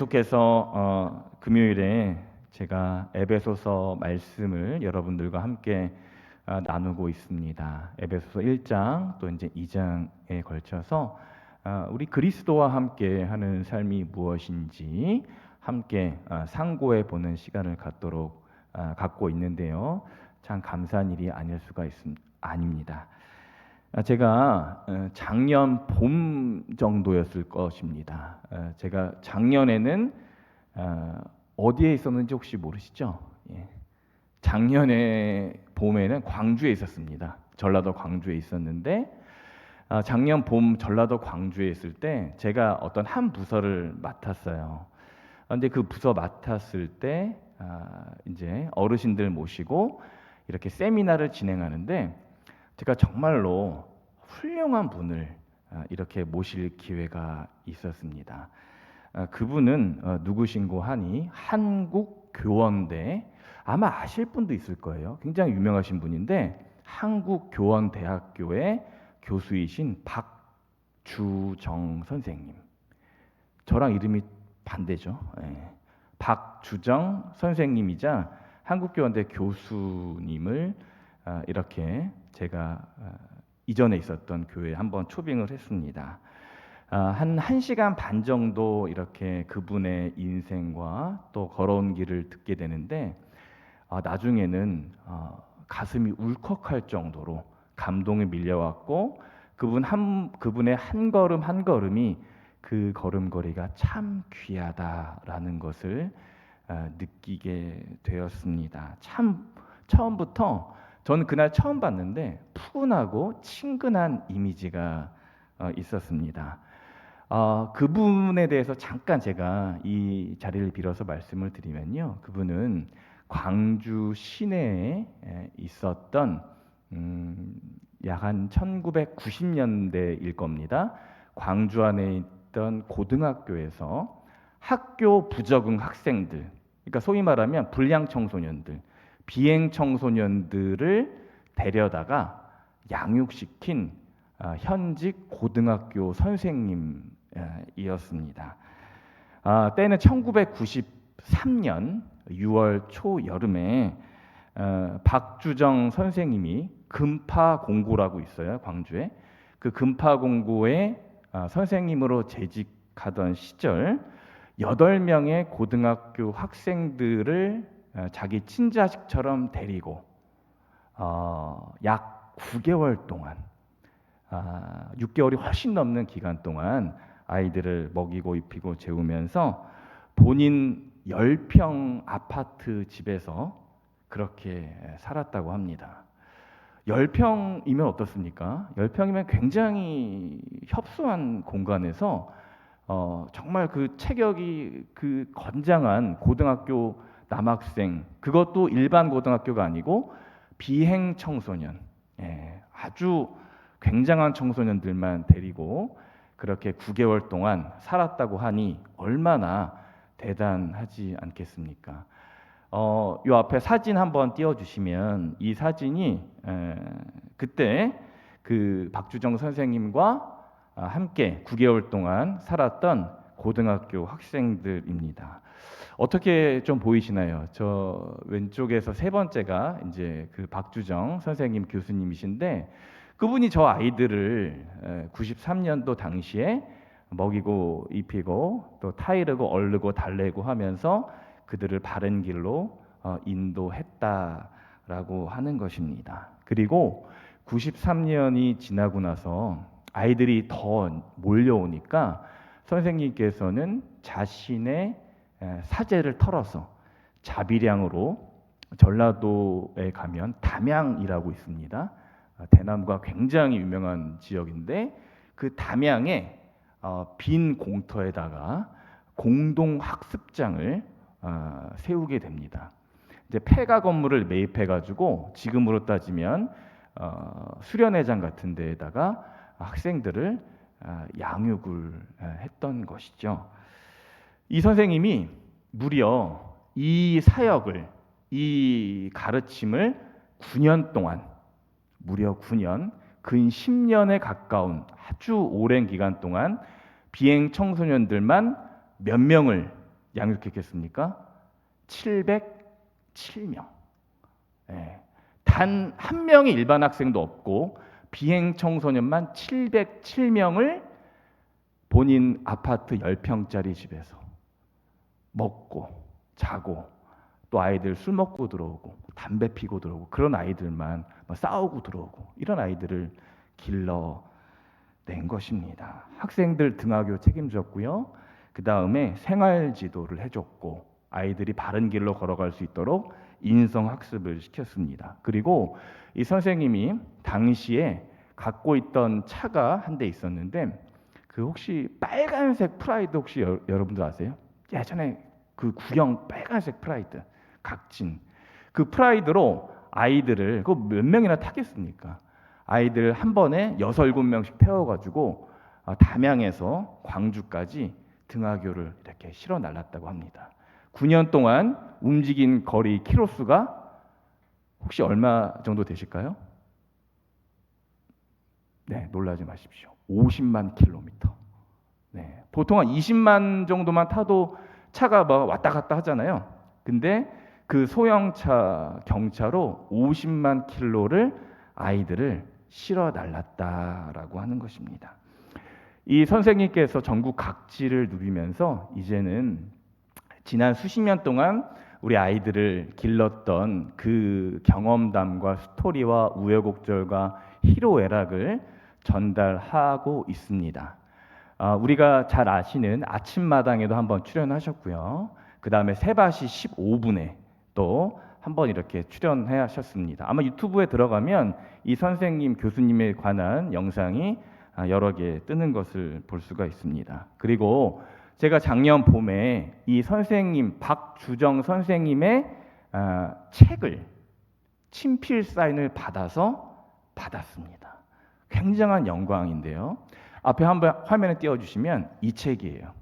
계속해서 금요일에 제가 에베소서 말씀을 여러분들과 함께 나누고 있습니다. 에베소서 1장 또 이제 2장에 걸쳐서 우리 그리스도와 함께 하는 삶이 무엇인지 함께 상고해 보는 시간을 갖고 있는데요. 참 감사한 일이 아닙니다. 제가 작년 봄 정도였을 것입니다. 제가 작년에는 어디에 있었는지 혹시 모르시죠? 예. 작년에 봄에는 광주에 있었습니다. 전라도 광주에 있었는데 작년 봄 전라도 광주에 있을 때 제가 어떤 한 부서를 맡았어요. 근데 그 부서 맡았을 때 이제 어르신들 모시고 이렇게 세미나를 진행하는데 제가 정말로 훌륭한 분을 이렇게 모실 기회가 있었습니다. 그분은 누구신고 하니 한국교원대, 아마 아실 분도 있을 거예요. 굉장히 유명하신 분인데 한국교원대학교의 교수이신 박주정 선생님. 저랑 이름이 반대죠. 박주정 선생님이자 한국교원대 교수님을 이렇게 제가 이전에 있었던 교회에 한번 초빙을 했습니다. 한 1시간 반 정도 이렇게 그분의 인생과 또 걸어온 길을 듣게 되는데 나중에는 가슴이 울컥할 정도로 감동이 밀려왔고 그분의 한 걸음 한 걸음이 그 걸음걸이가 참 귀하다라는 것을 느끼게 되었습니다. 참 처음부터 저는 그날 처음 봤는데 푸근하고 친근한 이미지가 있었습니다. 그분에 대해서 잠깐 제가 이 자리를 빌어서 말씀을 드리면요. 그분은 광주 시내에 있었던 약 한 1990년대일 겁니다. 광주 안에 있던 고등학교에서 학교 부적응 학생들, 그러니까 소위 말하면 불량 청소년들, 비행 청소년들을 데려다가 양육시킨 현직 고등학교 선생님이었습니다. 때는 1993년 6월 초여름에 박주정 선생님이 금파공고라고 있어요. 광주에. 그 금파공고에 선생님으로 재직하던 시절 8명의 고등학교 학생들을 자기 친자식처럼 데리고 약 9개월 동안 6개월이 훨씬 넘는 기간 동안 아이들을 먹이고 입히고 재우면서 본인 10평 아파트 집에서 그렇게 살았다고 합니다. 10평이면 어떻습니까? 10평이면 굉장히 협소한 공간에서 정말 그 체격이 그 건장한 고등학교 남학생, 그것도 일반 고등학교가 아니고 비행 청소년, 아주 굉장한 청소년들만 데리고 그렇게 9개월 동안 살았다고 하니 얼마나 대단하지 않겠습니까? 요 앞에 사진 한번 띄워주시면 이 사진이 그때 그 박주정 선생님과 함께 9개월 동안 살았던 고등학교 학생들입니다. 어떻게 좀 보이시나요? 저 왼쪽에서 세 번째가 이제 그 박주정 선생님 교수님이신데 그분이 저 아이들을 93년도 당시에 먹이고 입히고 또 타이르고 얼르고 달래고 하면서 그들을 바른 길로 인도했다라고 하는 것입니다. 그리고 93년이 지나고 나서 아이들이 더 몰려오니까 선생님께서는 자신의 사제를 털어서 자비량으로 전라도에 가면 담양이라고 있습니다. 대나무가 굉장히 유명한 지역인데 그 담양에 빈 공터에다가 공동 학습장을 세우게 됩니다. 이제 폐가 건물을 매입해가지고 지금으로 따지면 수련회장 같은 데에다가 학생들을 양육을 했던 것이죠. 이 선생님이 무려 이 사역을, 이 가르침을 9년 동안, 무려 9년, 근 10년에 가까운 아주 오랜 기간 동안 비행 청소년들만 몇 명을 양육했겠습니까? 707명. 예. 단 한 명의 일반 학생도 없고 비행 청소년만 707명을 본인 아파트 10평짜리 집에서 먹고 자고, 또 아이들 술 먹고 들어오고 담배 피고 들어오고, 그런 아이들만 싸우고 들어오고, 이런 아이들을 길러낸 것입니다. 학생들 등하교 책임졌고요. 그 다음에 생활 지도를 해줬고, 아이들이 바른 길로 걸어갈 수 있도록 인성학습을 시켰습니다. 그리고 이 선생님이 당시에 갖고 있던 차가 한 대 있었는데, 그 혹시 빨간색 프라이드 혹시 여러분들 아세요? 예전에 그 구형 빨간색 프라이드, 각진. 그 프라이드로 아이들을, 그거 몇 명이나 타겠습니까? 아이들 한 번에 6, 7명씩 태워가지고 담양에서 광주까지 등하교를 이렇게 실어 날랐다고 합니다. 9년 동안 움직인 거리 키로수가 혹시 얼마 정도 되실까요? 네, 놀라지 마십시오. 50만 킬로미터. 네, 보통 한 20만 정도만 타도 차가 막 왔다 갔다 하잖아요. 근데 그 소형차 경차로 50만 킬로를 아이들을 실어 날랐다라고 하는 것입니다. 이 선생님께서 전국 각지를 누비면서 이제는 지난 수십 년 동안 우리 아이들을 길렀던 그 경험담과 스토리와 우여곡절과 희로애락을 전달하고 있습니다. 우리가 잘 아시는 아침마당에도 한번 출연하셨고요. 그 다음에 세바시 15분에 또 한번 이렇게 출연하셨습니다. 아마 유튜브에 들어가면 이 선생님, 교수님에 관한 영상이 여러 개 뜨는 것을 볼 수가 있습니다. 그리고 제가 작년 봄에 이 선생님, 박주정 선생님의 책을 친필 사인을 받았습니다. 굉장한 영광인데요. 앞에 한번 화면에 띄워주시면 이 책이에요.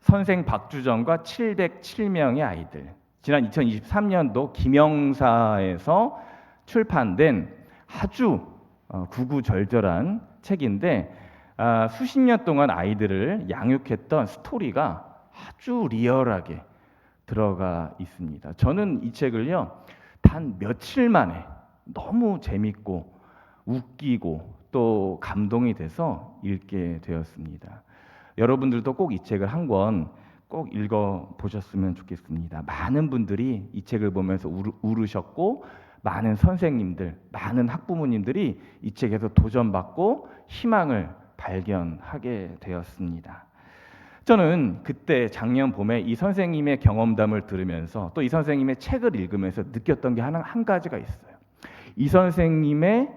선생 박주정과 707명의 아이들. 지난 2023년도 김영사에서 출판된 아주 구구절절한 책인데, 수십 년 동안 아이들을 양육했던 스토리가 아주 리얼하게 들어가 있습니다. 저는 이 책을요, 단 며칠 만에 너무 재밌고 웃기고 또 감동이 돼서 읽게 되었습니다. 여러분들도 꼭 이 책을 한 권 꼭 읽어 보셨으면 좋겠습니다. 많은 분들이 이 책을 보면서 울으셨고, 많은 선생님들, 많은 학부모님들이 이 책에서 도전받고 희망을 발견하게 되었습니다. 저는 그때 작년 봄에 이 선생님의 경험담을 들으면서 또 이 선생님의 책을 읽으면서 느꼈던 게 한 가지가 있어요. 이 선생님의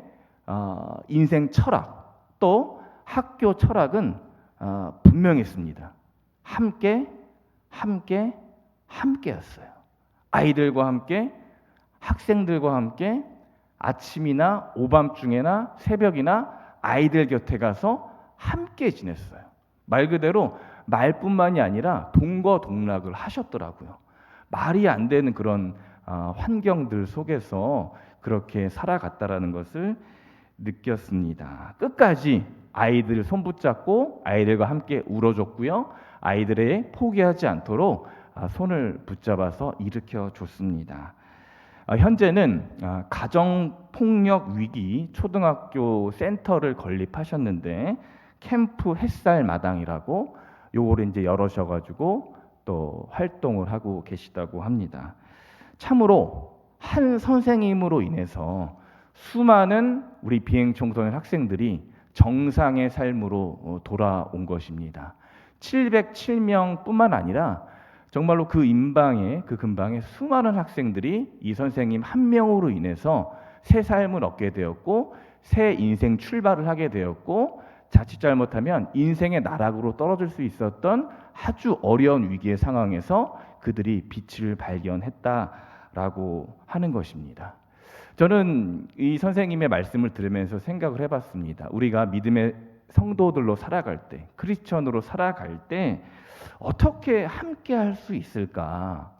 인생 철학, 또 학교 철학은 분명했습니다. 함께였어요. 아이들과 함께, 학생들과 함께 아침이나 오밤중에나 새벽이나 아이들 곁에 가서 함께 지냈어요. 말 그대로 말뿐만이 아니라 동거동락을 하셨더라고요. 말이 안 되는 그런 환경들 속에서 그렇게 살아갔다라는 것을 느꼈습니다. 끝까지 아이들 손 붙잡고 아이들과 함께 울어줬고요. 아이들의 포기하지 않도록 손을 붙잡아서 일으켜 줬습니다. 현재는 가정폭력 위기 초등학교 센터를 건립하셨는데, 캠프 햇살 마당이라고 요거를 이제 열으셔가지고 또 활동을 하고 계시다고 합니다. 참으로 한 선생님으로 인해서 수많은 우리 비행 청소년 학생들이 정상의 삶으로 돌아온 것입니다. 707명뿐만 아니라 정말로 그 근방에 수많은 학생들이 이 선생님 한 명으로 인해서 새 삶을 얻게 되었고, 새 인생 출발을 하게 되었고, 자칫 잘못하면 인생의 나락으로 떨어질 수 있었던 아주 어려운 위기의 상황에서 그들이 빛을 발견했다라고 하는 것입니다. 저는 이 선생님의 말씀을 들으면서 생각을 해봤습니다. 우리가 믿음의 성도들로 살아갈 때, 크리스천으로 살아갈 때 어떻게 함께 할 수 있을까?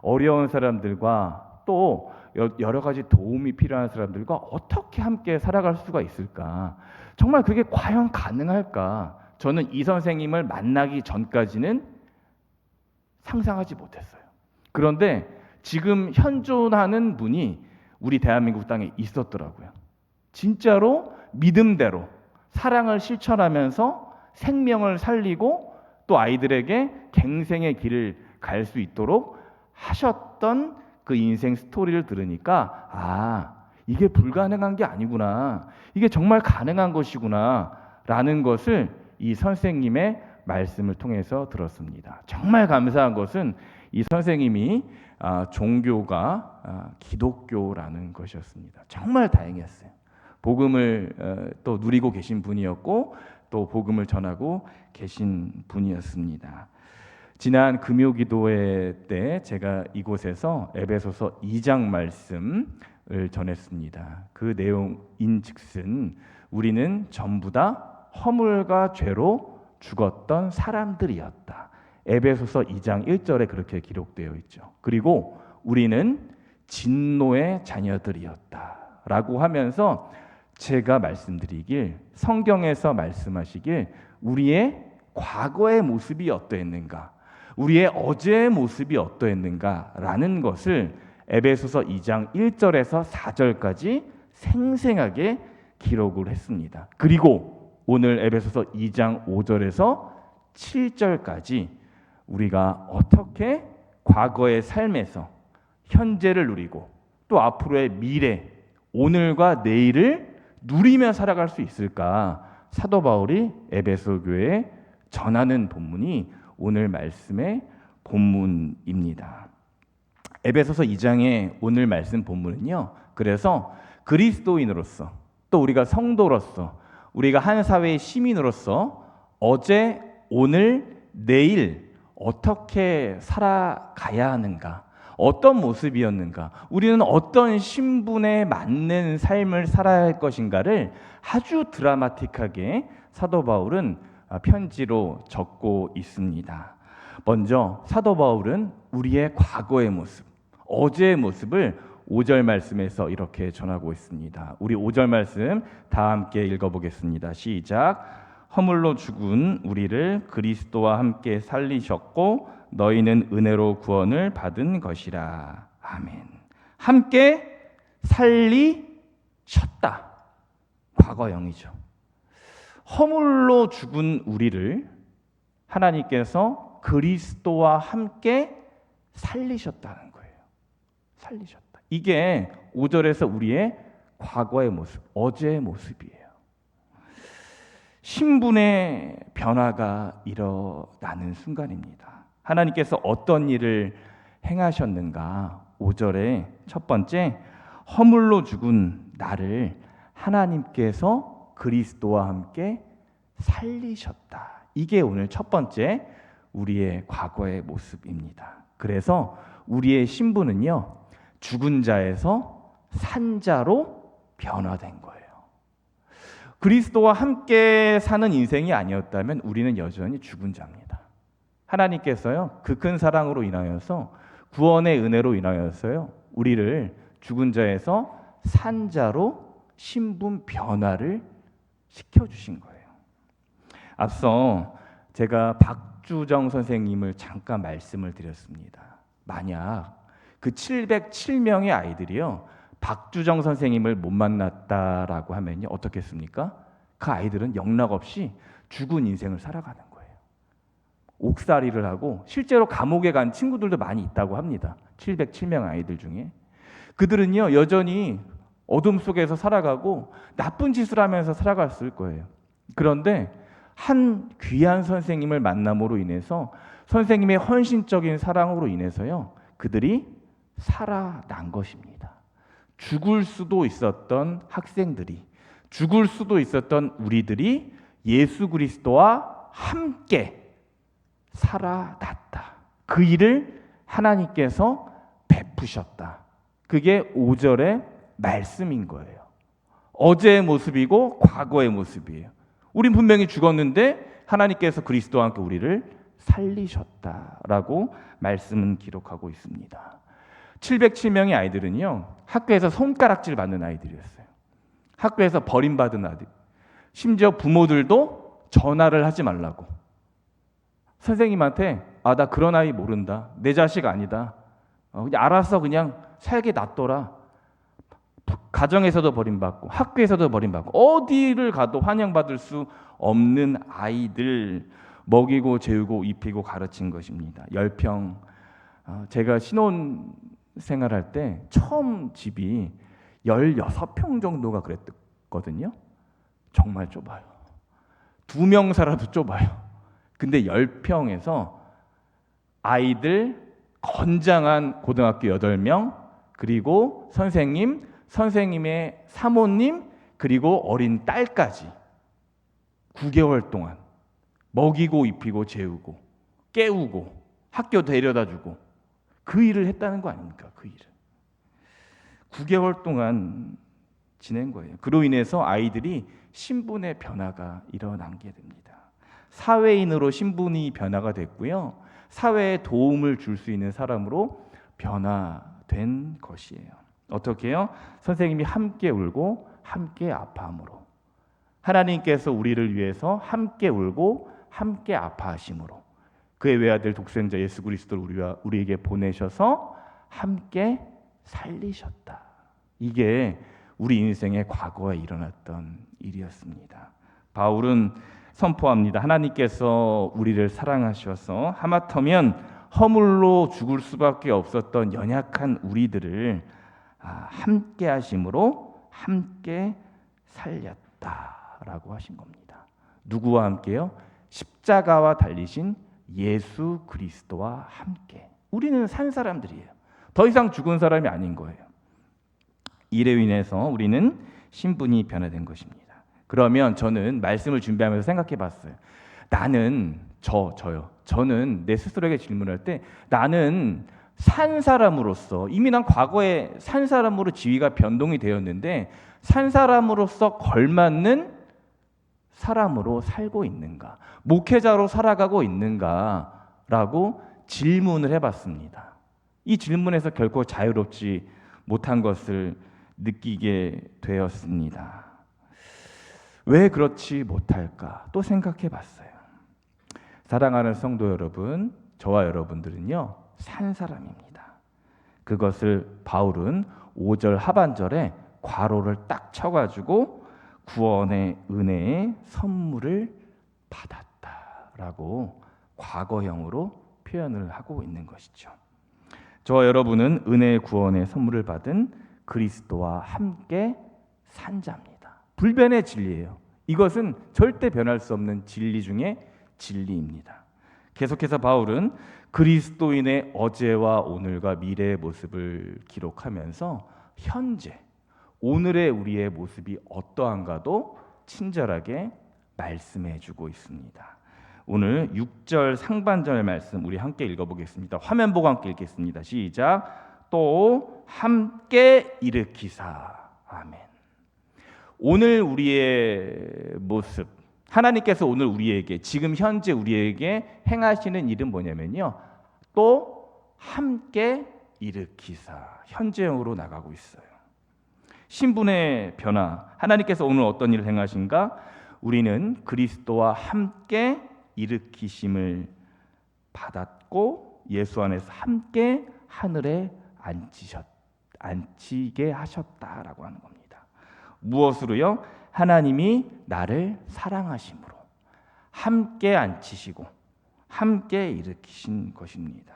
어려운 사람들과 또 여러 가지 도움이 필요한 사람들과 어떻게 함께 살아갈 수가 있을까? 정말 그게 과연 가능할까? 저는 이 선생님을 만나기 전까지는 상상하지 못했어요. 그런데 지금 현존하는 분이 우리 대한민국 땅에 있었더라고요. 진짜로 믿음대로 사랑을 실천하면서 생명을 살리고 또 아이들에게 갱생의 길을 갈 수 있도록 하셨던 그 인생 스토리를 들으니까 이게 불가능한 게 아니구나. 이게 정말 가능한 것이구나 라는 것을 이 선생님의 말씀을 통해서 들었습니다. 정말 감사한 것은 이 선생님이 종교가 기독교라는 것이었습니다. 정말 다행이었어요. 복음을 또 누리고 계신 분이었고 또 복음을 전하고 계신 분이었습니다. 지난 금요기도회 때 제가 이곳에서 에베소서 2장 말씀을 전했습니다. 그 내용인즉슨 우리는 전부 다 허물과 죄로 죽었던 사람들이었다. 에베소서 2장 1절에 그렇게 기록되어 있죠. 그리고 우리는 진노의 자녀들이었다 라고 하면서 제가 말씀드리길, 성경에서 말씀하시길 우리의 과거의 모습이 어떠했는가, 우리의 어제의 모습이 어떠했는가라는 것을 에베소서 2장 1절에서 4절까지 생생하게 기록을 했습니다. 그리고 오늘 에베소서 2장 5절에서 7절까지 우리가 어떻게 과거의 삶에서 현재를 누리고 또 앞으로의 미래, 오늘과 내일을 누리며 살아갈 수 있을까? 사도 바울이 에베소 교회에 전하는 본문이 오늘 말씀의 본문입니다. 에베소서 2장의 오늘 말씀 본문은요. 그래서 그리스도인으로서 또 우리가 성도로서 우리가 한 사회의 시민으로서 어제, 오늘, 내일 어떻게 살아가야 하는가? 어떤 모습이었는가? 우리는 어떤 신분에 맞는 삶을 살아야 할 것인가를 아주 드라마틱하게 사도 바울은 편지로 적고 있습니다. 먼저 사도 바울은 우리의 과거의 모습, 어제의 모습을 5절 말씀에서 이렇게 전하고 있습니다. 우리 5절 말씀 다 함께 읽어보겠습니다. 시작. 허물로 죽은 우리를 그리스도와 함께 살리셨고 너희는 은혜로 구원을 받은 것이라. 아멘. 함께 살리셨다. 과거형이죠. 허물로 죽은 우리를 하나님께서 그리스도와 함께 살리셨다는 거예요. 살리셨다. 이게 5절에서 우리의 과거의 모습, 어제의 모습이에요. 신분의 변화가 일어나는 순간입니다. 하나님께서 어떤 일을 행하셨는가? 5절에 첫 번째, 허물로 죽은 나를 하나님께서 그리스도와 함께 살리셨다. 이게 오늘 첫 번째 우리의 과거의 모습입니다. 그래서 우리의 신분은요, 죽은 자에서 산 자로 변화된 거예요. 그리스도와 함께 사는 인생이 아니었다면 우리는 여전히 죽은 자입니다. 하나님께서요, 그 큰 사랑으로 인하여서 구원의 은혜로 인하여서요, 우리를 죽은 자에서 산 자로 신분 변화를 시켜주신 거예요. 앞서 제가 박주정 선생님을 잠깐 말씀을 드렸습니다. 만약 그 707명의 아이들이요, 박주정 선생님을 못 만났다라고 하면요, 어떻겠습니까? 그 아이들은 영락없이 죽은 인생을 살아가는 거예요. 옥살이를 하고 실제로 감옥에 간 친구들도 많이 있다고 합니다. 707명 아이들 중에. 그들은요, 여전히 어둠 속에서 살아가고 나쁜 짓을 하면서 살아갔을 거예요. 그런데 한 귀한 선생님을 만남으로 인해서, 선생님의 헌신적인 사랑으로 인해서요, 그들이 살아난 것입니다. 죽을 수도 있었던 학생들이, 죽을 수도 있었던 우리들이 예수 그리스도와 함께 살아났다. 그 일을 하나님께서 베푸셨다. 그게 5절의 말씀인 거예요. 어제의 모습이고 과거의 모습이에요. 우린 분명히 죽었는데 하나님께서 그리스도와 함께 우리를 살리셨다라고 말씀은 기록하고 있습니다. 707명의 아이들은요, 학교에서 손가락질 받는 아이들이었어요. 학교에서 버림받은 아이들. 심지어 부모들도 전화를 하지 말라고, 선생님한테 아, 나 그런 아이 모른다. 내 자식 아니다. 그냥 알아서 그냥 살게 놔둬라. 가정에서도 버림받고 학교에서도 버림받고 어디를 가도 환영받을 수 없는 아이들 먹이고 재우고 입히고 가르친 것입니다. 10평. 제가 신혼 생활할 때 처음 집이 16평 정도가 그랬거든요. 정말 좁아요. 2명 살아도 좁아요. 근데 10평에서 아이들 건장한 고등학교 8명, 그리고 선생님, 선생님의 사모님, 그리고 어린 딸까지 9개월 동안 먹이고 입히고 재우고 깨우고 학교 데려다 주고 그 일을 했다는 거 아닙니까? 그 일을 9개월 동안 지낸 거예요. 그로 인해서 아이들이 신분의 변화가 일어난 게 됩니다. 사회인으로 신분이 변화가 됐고요. 사회에 도움을 줄 수 있는 사람으로 변화된 것이에요. 어떻게요? 선생님이 함께 울고 함께 아파함으로, 하나님께서 우리를 위해서 함께 울고 함께 아파하심으로 그의 외아들 독생자 예수 그리스도를 우리에게 보내셔서 함께 살리셨다. 이게 우리 인생의 과거에 일어났던 일이었습니다. 바울은 선포합니다. 하나님께서 우리를 사랑하셔서 하마터면 허물로 죽을 수밖에 없었던 연약한 우리들을 함께 하심으로 함께 살렸다라고 하신 겁니다. 누구와 함께요? 십자가와 달리신 예수 그리스도와 함께. 우리는 산 사람들이에요. 더 이상 죽은 사람이 아닌 거예요. 이로 인해서 우리는 신분이 변화된 것입니다. 그러면 저는 말씀을 준비하면서 생각해 봤어요. 저는 내 스스로에게 질문할 때 나는 산 사람으로서, 이미 난 과거에 산 사람으로 지위가 변동이 되었는데 산 사람으로서 걸맞는 사람으로 살고 있는가, 목회자로 살아가고 있는가라고 질문을 해봤습니다. 이 질문에서 결코 자유롭지 못한 것을 느끼게 되었습니다. 왜 그렇지 못할까 또 생각해 봤어요. 사랑하는 성도 여러분, 저와 여러분들은요, 산 사람입니다. 그것을 바울은 5절 하반절에 괄호를 딱 쳐가지고 구원의 은혜의 선물을 받았다라고 과거형으로 표현을 하고 있는 것이죠. 저와 여러분은 은혜의 구원의 선물을 받은 그리스도와 함께 산 자입니다. 불변의 진리예요. 이것은 절대 변할 수 없는 진리 중에 진리입니다. 계속해서 바울은 그리스도인의 어제와 오늘과 미래의 모습을 기록하면서 현재, 오늘의 우리의 모습이 어떠한가도 친절하게 말씀해 주고 있습니다. 오늘 6절 상반절 말씀 우리 함께 읽어보겠습니다. 화면 보고 함께 읽겠습니다. 시작. 또 함께 일으키사. 아멘. 오늘 우리의 모습, 하나님께서 오늘 우리에게, 지금 현재 우리에게 행하시는 일은 뭐냐면요, 또 함께 일으키사, 현재형으로 나가고 있어요. 신분의 변화, 하나님께서 오늘 어떤 일을 행하신가? 우리는 그리스도와 함께 일으키심을 받았고 예수 안에서 함께 하늘에 앉히게 하셨다라고 하는 겁니다. 무엇으로요? 하나님이 나를 사랑하심으로 함께 앉히시고 함께 일으키신 것입니다.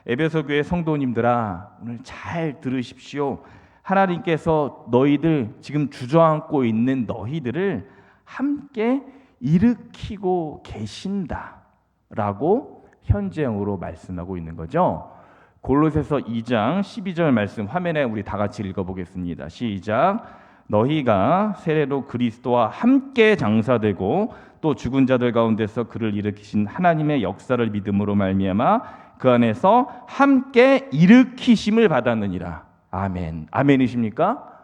에베소 교회 성도님들아, 오늘 잘 들으십시오. 하나님께서 너희들, 지금 주저앉고 있는 너희들을 함께 일으키고 계신다라고 현재형으로 말씀하고 있는 거죠. 골로새서 2장 12절 말씀 화면에 우리 다 같이 읽어보겠습니다. 시작. 너희가 세례로 그리스도와 함께 장사되고 또 죽은 자들 가운데서 그를 일으키신 하나님의 역사를 믿음으로 말미암아 그 안에서 함께 일으키심을 받았느니라. 아멘. 아멘이십니까?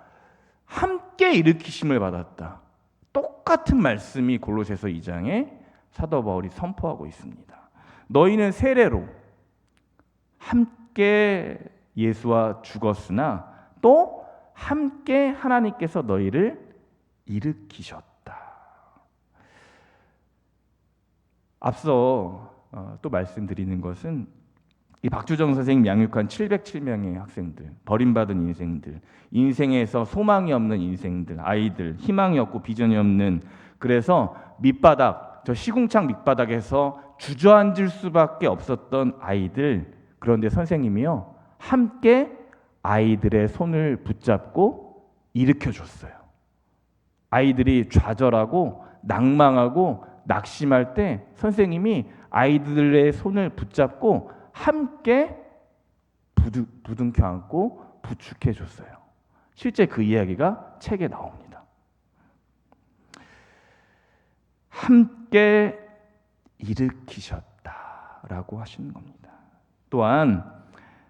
함께 일으키심을 받았다. 똑같은 말씀이 골로새서 2장에 사도 바울이 선포하고 있습니다. 너희는 세례로 함께 예수와 죽었으나 또 함께 하나님께서 너희를 일으키셨다. 앞서 또 말씀드리는 것은 이 박주정 선생님 양육한 707명의 학생들, 버림받은 인생들, 인생에서 소망이 없는 인생들, 아이들, 희망이 없고 비전이 없는, 그래서 밑바닥, 저 시궁창 밑바닥에서 주저앉을 수밖에 없었던 아이들, 그런데 선생님이요 함께 아이들의 손을 붙잡고 일으켜줬어요. 아이들이 좌절하고 낭망하고 낙심할 때 선생님이 아이들의 손을 붙잡고 함께 부둥켜 안고 부축해 줬어요. 실제 그 이야기가 책에 나옵니다. 함께 일으키셨다라고 하시는 겁니다. 또한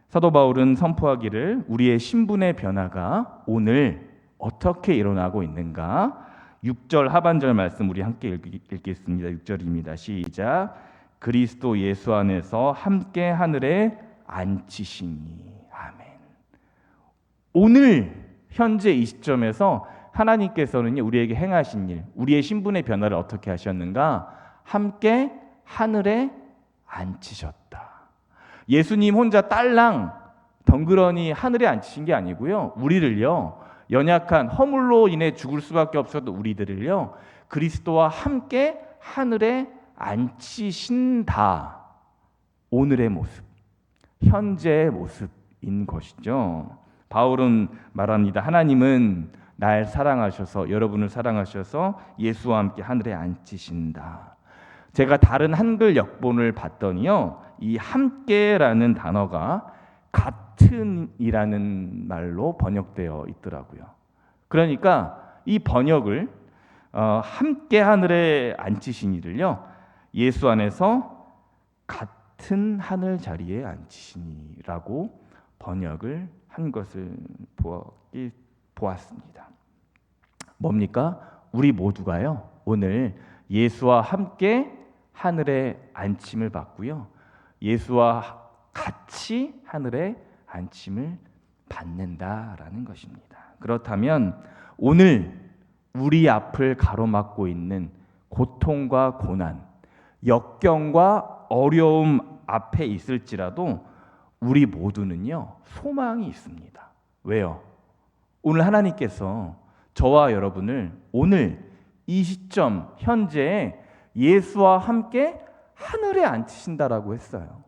사도 바울은 선포하기를 우리의 신분의 변화가 오늘 어떻게 일어나고 있는가? 6절 하반절 말씀 우리 함께 읽겠습니다. 6절입니다. 시작. 그리스도 예수 안에서 함께 하늘에 앉히시니. 아멘. 오늘 현재 이 시점에서 하나님께서는 우리에게 행하신 일, 우리의 신분의 변화를 어떻게 하셨는가? 함께 하늘에 앉히셨다. 예수님 혼자 딸랑 덩그러니 하늘에 앉히신 게 아니고요. 우리를요. 연약한 허물로 인해 죽을 수밖에 없었던 우리들을요. 그리스도와 함께 하늘에 앉히신다. 오늘의 모습, 현재의 모습인 것이죠. 바울은 말합니다. 하나님은 날 사랑하셔서, 여러분을 사랑하셔서 예수와 함께 하늘에 앉히신다. 제가 다른 한글 역본을 봤더니요, 이 함께라는 단어가 같은이라는 말로 번역되어 있더라고요. 그러니까 이 번역을 함께 하늘에 앉히신 이를요, 예수 안에서 같은 하늘 자리에 앉히시니라고 번역을 한 것을 보았습니다. 뭡니까? 우리 모두가요, 오늘 예수와 함께 하늘에 앉힘을 받고요, 예수와 같이 하늘에 앉힘을 받는다라는 것입니다. 그렇다면 오늘 우리 앞을 가로막고 있는 고통과 고난, 역경과 어려움 앞에 있을지라도 우리 모두는요, 소망이 있습니다. 왜요? 오늘 하나님께서 저와 여러분을 오늘 이 시점 현재에 예수와 함께 하늘에 앉히신다라고 했어요.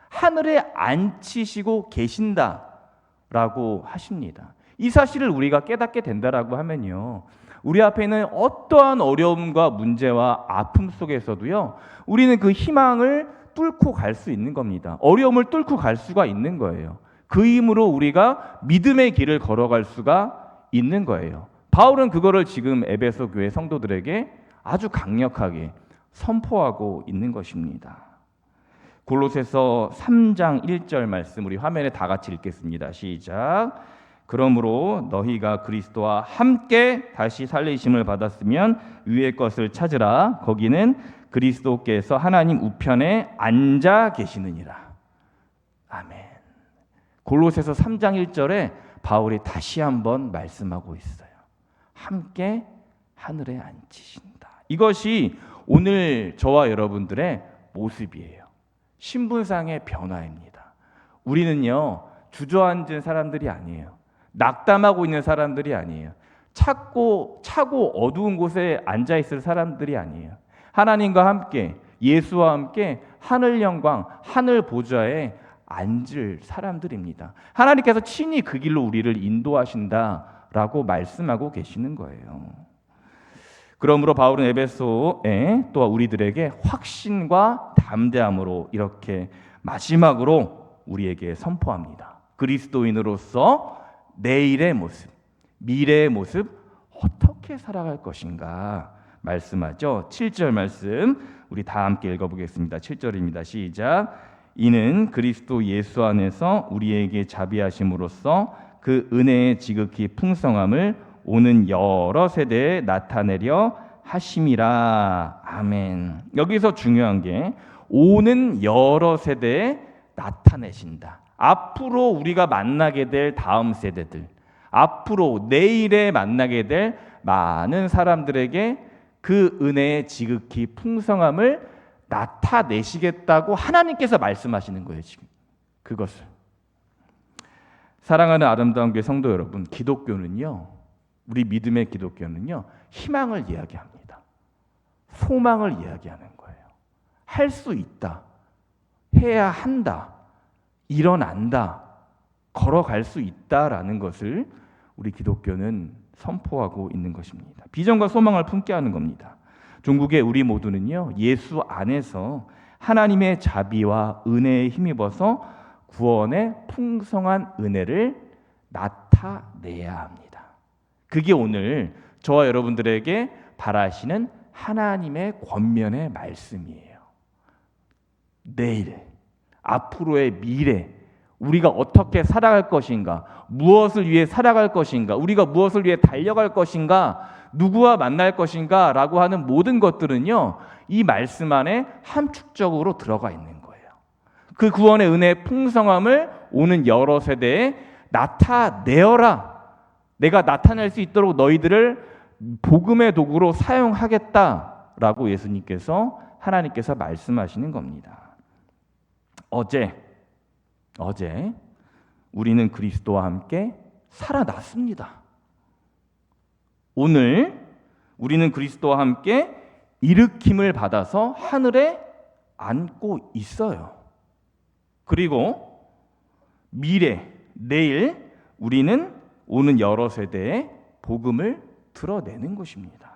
하늘에 앉히시고 계신다라고 하십니다. 이 사실을 우리가 깨닫게 된다라고 하면요, 우리 앞에 있는 어떠한 어려움과 문제와 아픔 속에서도요, 우리는 그 희망을 뚫고 갈 수 있는 겁니다. 어려움을 뚫고 갈 수가 있는 거예요. 그 힘으로 우리가 믿음의 길을 걸어갈 수가 있는 거예요. 바울은 그거를 지금 에베소 교회 성도들에게 아주 강력하게 선포하고 있는 것입니다. 골로새서 3장 1절 말씀 우리 화면에 다 같이 읽겠습니다. 시작. 그러므로 너희가 그리스도와 함께 다시 살리심을 받았으면 위의 것을 찾으라. 거기는 그리스도께서 하나님 우편에 앉아 계시느니라. 아멘. 골로새서 3장 1절에 바울이 다시 한번 말씀하고 있어요. 함께 하늘에 앉히신다. 이것이 오늘 저와 여러분들의 모습이에요. 신분상의 변화입니다. 우리는요, 주저앉은 사람들이 아니에요. 낙담하고 있는 사람들이 아니에요. 차고 어두운 곳에 앉아 있을 사람들이 아니에요. 하나님과 함께, 예수와 함께 하늘 영광, 하늘 보좌에 앉을 사람들입니다. 하나님께서 친히 그 길로 우리를 인도하신다라고 말씀하고 계시는 거예요. 그러므로 바울은 에베소에 또 우리들에게 확신과 담대함으로 이렇게 마지막으로 우리에게 선포합니다. 그리스도인으로서 내일의 모습, 미래의 모습 어떻게 살아갈 것인가 말씀하죠. 7절 말씀 우리 다 함께 읽어보겠습니다. 7절입니다. 시작. 이는 그리스도 예수 안에서 우리에게 자비하심으로써 그 은혜의 지극히 풍성함을 오는 여러 세대에 나타내려 하심이라. 아멘. 여기서 중요한 게 오는 여러 세대에 나타내신다. 앞으로 우리가 만나게 될 다음 세대들, 앞으로 내일에 만나게 될 많은 사람들에게 그 은혜의 지극히 풍성함을 나타내시겠다고 하나님께서 말씀하시는 거예요, 지금. 그것을. 사랑하는 아름다운 교회 성도 여러분, 기독교는요, 우리 믿음의 기독교는요, 희망을 이야기합니다. 소망을 이야기하는 거예요. 할 수 있다. 해야 한다. 일어난다. 걸어갈 수 있다라는 것을 우리 기독교는 선포하고 있는 것입니다. 비전과 소망을 품게 하는 겁니다. 종국의 우리 모두는요, 예수 안에서 하나님의 자비와 은혜에 힘입어서 구원의 풍성한 은혜를 나타내야 합니다. 그게 오늘 저와 여러분들에게 바라시는 하나님의 권면의 말씀이에요. 내일, 앞으로의 미래, 우리가 어떻게 살아갈 것인가, 무엇을 위해 살아갈 것인가, 우리가 무엇을 위해 달려갈 것인가, 누구와 만날 것인가 라고 하는 모든 것들은요, 이 말씀 안에 함축적으로 들어가 있는 거예요. 그 구원의 은혜의 풍성함을 오는 여러 세대에 나타내어라. 내가 나타낼 수 있도록 너희들을 복음의 도구로 사용하겠다라고 예수님께서, 하나님께서 말씀하시는 겁니다. 어제 우리는 그리스도와 함께 살아났습니다. 오늘 우리는 그리스도와 함께 일으킴을 받아서 하늘에 앉고 있어요. 그리고 미래, 내일 우리는 오는 여러 세대에 복음을 드러내는 것입니다.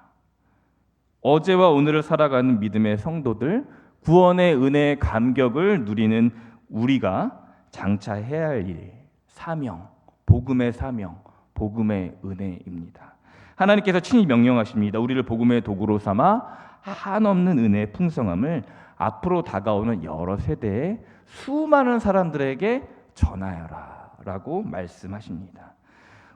어제와 오늘을 살아가는 믿음의 성도들, 구원의 은혜의 감격을 누리는 우리가 장차 해야 할 일, 사명, 복음의 사명, 복음의 은혜입니다. 하나님께서 친히 명령하십니다. 우리를 복음의 도구로 삼아 한없는 은혜의 풍성함을 앞으로 다가오는 여러 세대에 수많은 사람들에게 전하여라 라고 말씀하십니다.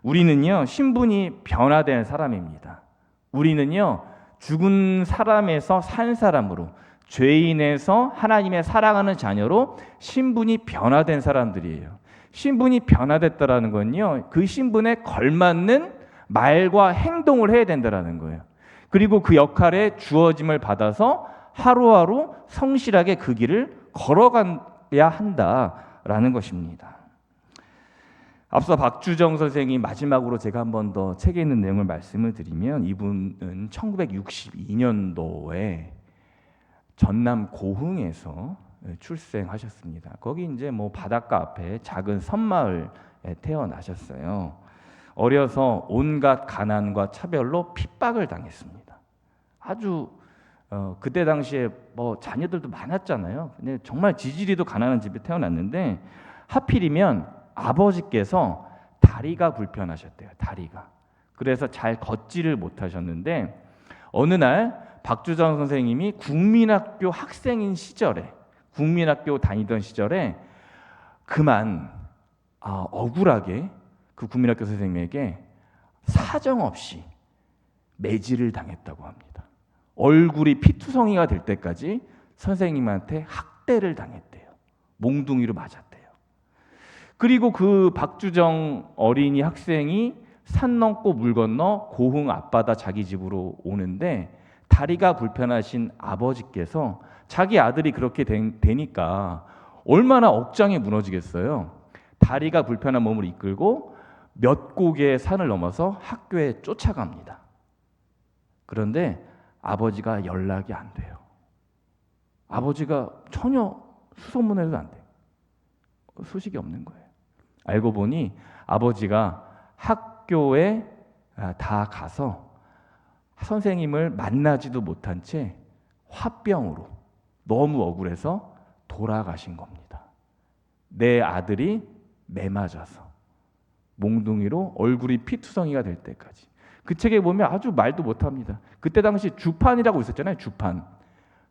우리는요, 신분이 변화된 사람입니다. 우리는요, 죽은 사람에서 산 사람으로, 죄인에서 하나님의 사랑하는 자녀로 신분이 변화된 사람들이에요. 신분이 변화됐다라는 건요, 그 신분에 걸맞는 말과 행동을 해야 된다라는 거예요. 그리고 그 역할에 주어짐을 받아서 하루하루 성실하게 그 길을 걸어가야 한다라는 것입니다. 앞서 박주정 선생이 마지막으로 제가 한 번 더 책에 있는 내용을 말씀을 드리면, 이분은 1962년도에 전남 고흥에서 출생하셨습니다. 거기 이제 뭐 바닷가 앞에 작은 섬마을에 태어나셨어요. 어려서 온갖 가난과 차별로 핍박을 당했습니다. 아주 그때 당시에 뭐 자녀들도 많았잖아요. 근데 정말 지지리도 가난한 집에 태어났는데, 하필이면 아버지께서 다리가 불편하셨대요. 다리가. 그래서 잘 걷지를 못하셨는데, 어느 날 박주정 선생님이 국민학교 학생인 시절에, 국민학교 다니던 시절에 그만 억울하게 그 국민학교 선생님에게 사정없이 매질을 당했다고 합니다. 얼굴이 피투성이가 될 때까지 선생님한테 학대를 당했대요. 몽둥이로 맞았대요. 그리고 그 박주정 어린이 학생이 산 넘고 물 건너 고흥 앞바다 자기 집으로 오는데, 다리가 불편하신 아버지께서 자기 아들이 그렇게 되니까 얼마나 억장이 무너지겠어요. 다리가 불편한 몸을 이끌고 몇 곡의 산을 넘어서 학교에 쫓아갑니다. 그런데 아버지가 연락이 안 돼요. 아버지가 전혀 수소문해도 안 돼요. 소식이 없는 거예요. 알고 보니 아버지가 학교에 다 가서 선생님을 만나지도 못한 채 화병으로 너무 억울해서 돌아가신 겁니다. 내 아들이 매 맞아서 몽둥이로 얼굴이 피투성이가 될 때까지. 그 책에 보면 아주 말도 못합니다. 그때 당시 주판이라고 있었잖아요. 주판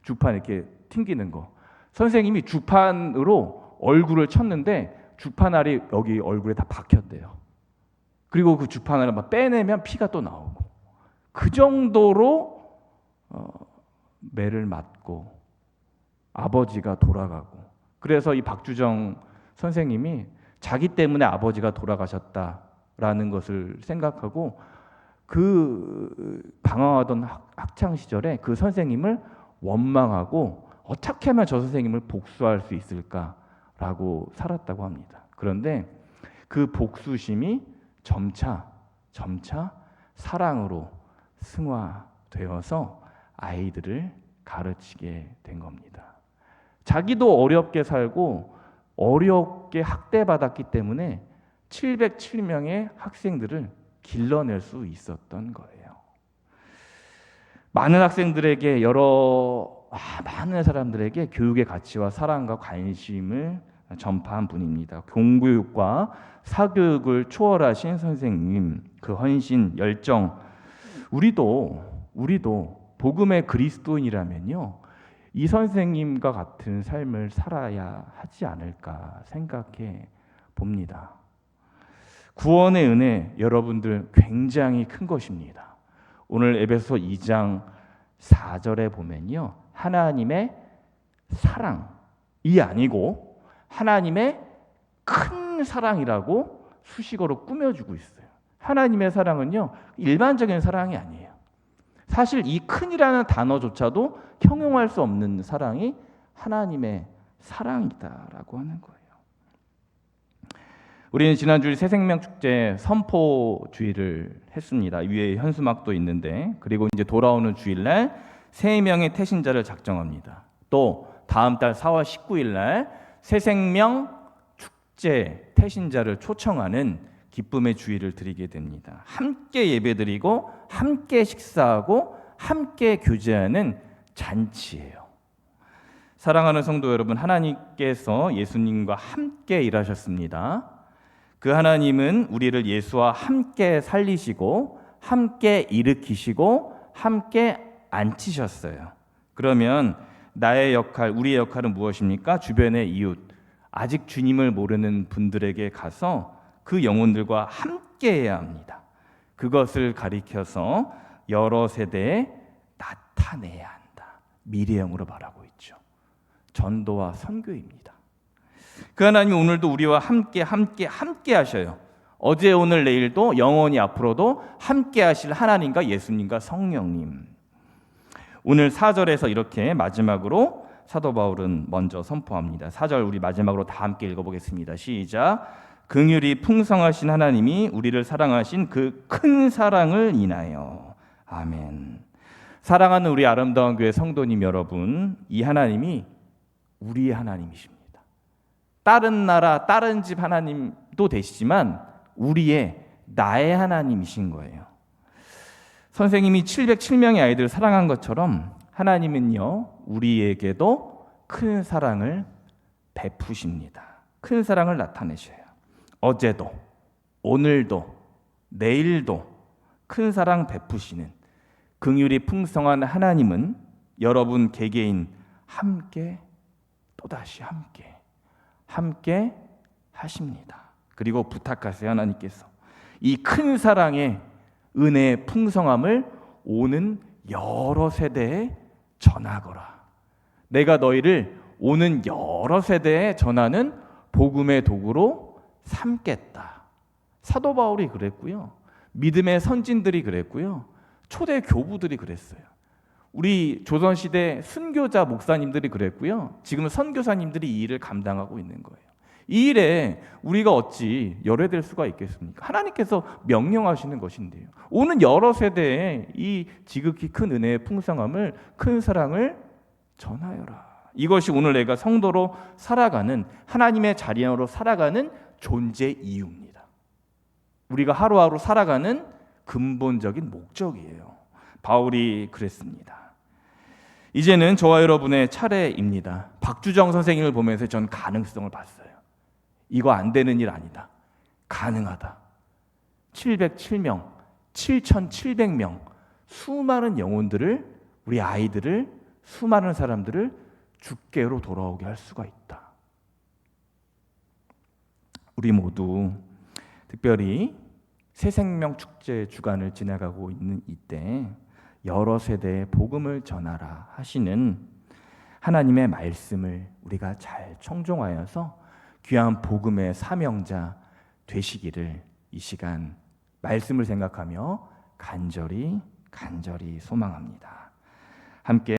이렇게 튕기는 거. 선생님이 주판으로 얼굴을 쳤는데 주판알이 여기 얼굴에 다 박혔대요. 그리고 그 주판알을 막 빼내면 피가 또 나오고, 그 정도로 매를 맞고 아버지가 돌아가고. 그래서 이 박주정 선생님이 자기 때문에 아버지가 돌아가셨다라는 것을 생각하고, 그 방황하던 학창 시절에 그 선생님을 원망하고 어떻게 하면 저 선생님을 복수할 수 있을까라고 살았다고 합니다. 그런데 그 복수심이 점차 사랑으로 승화되어서 아이들을 가르치게 된 겁니다. 자기도 어렵게 살고 어렵게 학대받았기 때문에 707명의 학생들을 길러낼 수 있었던 거예요. 많은 학생들에게 많은 사람들에게 교육의 가치와 사랑과 관심을 전파한 분입니다. 공교육과 사교육을 초월하신 선생님, 그 헌신, 열정, 우리도 복음의 그리스도인이라면요, 이 선생님과 같은 삶을 살아야 하지 않을까 생각해 봅니다. 구원의 은혜, 여러분들 굉장히 큰 것입니다. 오늘 에베소 2장 4절에 보면요, 하나님의 사랑이 아니고 하나님의 큰 사랑이라고 수식어로 꾸며주고 있어요. 하나님의 사랑은요, 일반적인 사랑이 아니에요. 사실 이 큰이라는 단어조차도 형용할 수 없는 사랑이 하나님의 사랑이다라고 하는 거예요. 우리는 지난주에 새생명축제 선포주일을 했습니다. 위에 현수막도 있는데, 그리고 이제 돌아오는 주일날 3명의 태신자를 작정합니다. 또 다음 달 4월 19일날 새생명축제 태신자를 초청하는 기쁨의 주일을 드리게 됩니다. 함께 예배드리고 함께 식사하고 함께 교제하는 잔치예요. 사랑하는 성도 여러분, 하나님께서 예수님과 함께 일하셨습니다. 그 하나님은 우리를 예수와 함께 살리시고 함께 일으키시고 함께 앉히셨어요. 그러면 나의 역할, 우리의 역할은 무엇입니까? 주변의 이웃, 아직 주님을 모르는 분들에게 가서 그 영혼들과 함께해야 합니다. 그것을 가리켜서 여러 세대에 나타내야 한다. 미래형으로 말하고 있죠. 전도와 선교입니다. 그 하나님이 오늘도 우리와 함께 하셔요. 어제 오늘 내일도 영원히 앞으로도 함께 하실 하나님과 예수님과 성령님. 오늘 4절에서 이렇게 마지막으로 사도 바울은 먼저 선포합니다. 4절 우리 마지막으로 다 함께 읽어보겠습니다. 시작. 긍휼이 풍성하신 하나님이 우리를 사랑하신 그 큰 사랑을 인하여. 아멘. 사랑하는 우리 아름다운 교회 성도님 여러분, 이 하나님이 우리의 하나님이십니다. 다른 나라, 다른 집 하나님도 되시지만 나의 하나님이신 거예요. 선생님이 707명의 아이들을 사랑한 것처럼 하나님은요, 우리에게도 큰 사랑을 베푸십니다. 큰 사랑을 나타내셔요. 어제도, 오늘도, 내일도 큰 사랑 베푸시는 긍휼이 풍성한 하나님은 여러분 개개인 함께, 또다시 함께 하십니다. 그리고 부탁하세요. 하나님께서 이 큰 사랑의 은혜의 풍성함을 오는 여러 세대에 전하거라. 내가 너희를 오는 여러 세대에 전하는 복음의 도구로 삼겠다. 사도 바울이 그랬고요. 믿음의 선진들이 그랬고요. 초대 교부들이 그랬어요. 우리 조선시대 순교자 목사님들이 그랬고요. 지금 선교사님들이 이 일을 감당하고 있는 거예요. 이 일에 우리가 어찌 열애될 수가 있겠습니까? 하나님께서 명령하시는 것인데요. 오는 여러 세대에 이 지극히 큰 은혜의 풍성함을, 큰 사랑을 전하여라. 이것이 오늘 내가 성도로 살아가는, 하나님의 자녀로 살아가는 존재 이유입니다. 우리가 하루하루 살아가는 근본적인 목적이에요. 바울이 그랬습니다. 이제는 저와 여러분의 차례입니다. 박주정 선생님을 보면서 전 가능성을 봤어요. 이거 안 되는 일 아니다. 가능하다. 707명, 7,700명, 수많은 영혼들을, 우리 아이들을, 수많은 사람들을 주께로 돌아오게 할 수가 있다. 우리 모두 특별히 새생명 축제 주간을 지나가고 있는 이때 여러 세대에 복음을 전하라 하시는 하나님의 말씀을 우리가 잘 청종하여서 귀한 복음의 사명자 되시기를 이 시간 말씀을 생각하며 간절히 소망합니다. 함께